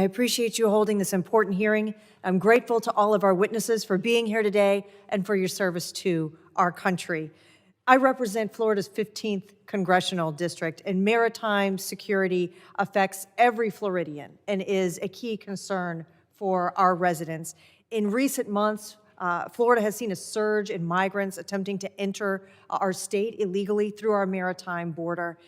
appreciate you holding this important hearing. I'm grateful to all of our witnesses for being here today and for your service to our country. I represent Florida's 15th congressional district, and maritime security affects every Floridian and is a key concern for our residents. In recent months, Florida has seen a surge in migrants attempting to enter our state illegally through our maritime border.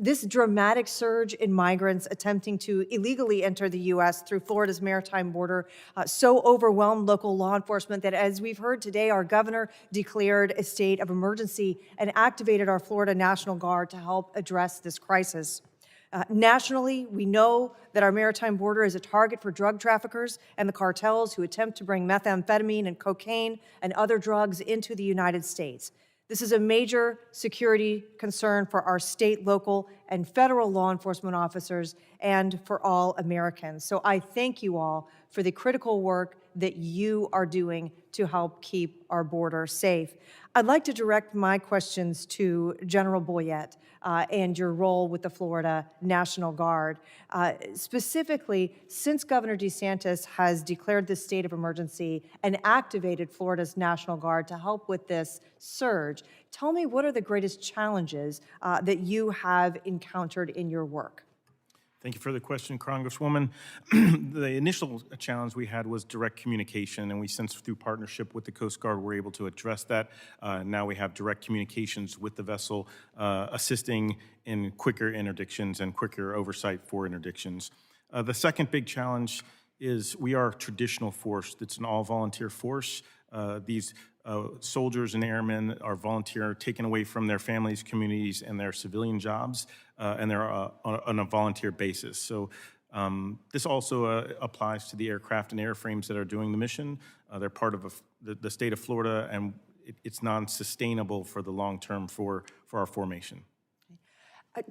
This dramatic surge in migrants attempting to illegally enter the U.S. through Florida's maritime border so overwhelmed local law enforcement that, as we've heard today, our governor declared a state of emergency and activated our Florida National Guard to help address this crisis. Nationally, we know that our maritime border is a target for drug traffickers and the cartels who attempt to bring methamphetamine and cocaine and other drugs into the United States. This is a major security concern for our state, local, and federal law enforcement officers and for all Americans. So I thank you all for the critical work that you are doing to help keep our border safe. I'd like to direct my questions to General Boyette and your role with the Florida National Guard. Specifically, since Governor DeSantis has declared this state of emergency and activated Florida's National Guard to help with this surge, tell me, what are the greatest challenges that you have encountered in your work? Thank you for the question, Congresswoman. The initial challenge we had was direct communication, and we, since through partnership with the Coast Guard, were able to address that. Now we have direct communications with the vessel, assisting in quicker interdictions and quicker oversight for interdictions. The second big challenge is we are a traditional force. It's an all-volunteer force. These soldiers and airmen are volunteer, taken away from their families, communities, and their civilian jobs, and they're on a volunteer basis. So this also applies to the aircraft and airframes that are doing the mission. They're part of the state of Florida, and it's non-sustainable for the long term for our formation.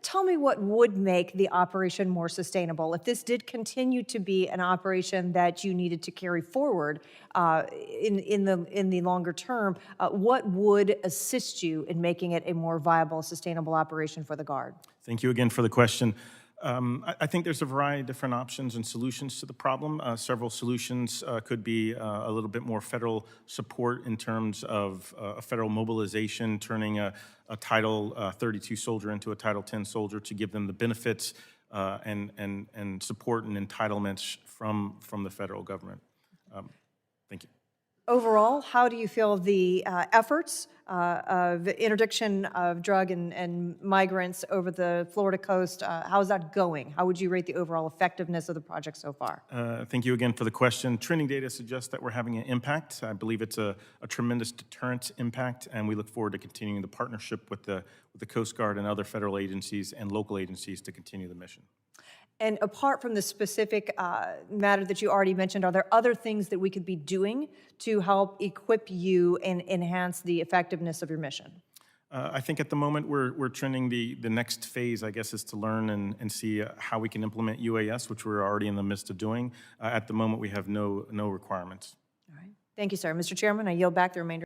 Tell me what would make the operation more sustainable. If this did continue to be an operation that you needed to carry forward in the longer term, what would assist you in making it a more viable, sustainable operation for the Guard? Thank you again for the question. I think there's a variety of different options and solutions to the problem. Several solutions could be a little bit more federal support in terms of a federal mobilization, turning a Title 32 soldier into a Title 10 soldier to give them the benefits and support and entitlements from the federal government. Thank you. Overall, how do you feel the efforts of interdiction of drug and migrants over the Florida coast, how's that going? How would you rate the overall effectiveness of the project so far? Thank you again for the question. Trending data suggests that we're having an impact. I believe it's a tremendous deterrent impact, and we look forward to continuing the partnership with the Coast Guard and other federal agencies and local agencies to continue the mission. And apart from the specific matter that you already mentioned, are there other things that we could be doing to help equip you and enhance the effectiveness of your mission? I think at the moment we're trending the next phase, I guess, is to learn and see how we can implement UAS, which we're already in the midst of doing. At the moment, we have no requirements. All right. Thank you, sir. Mr. Chairman, I yield back the remainder.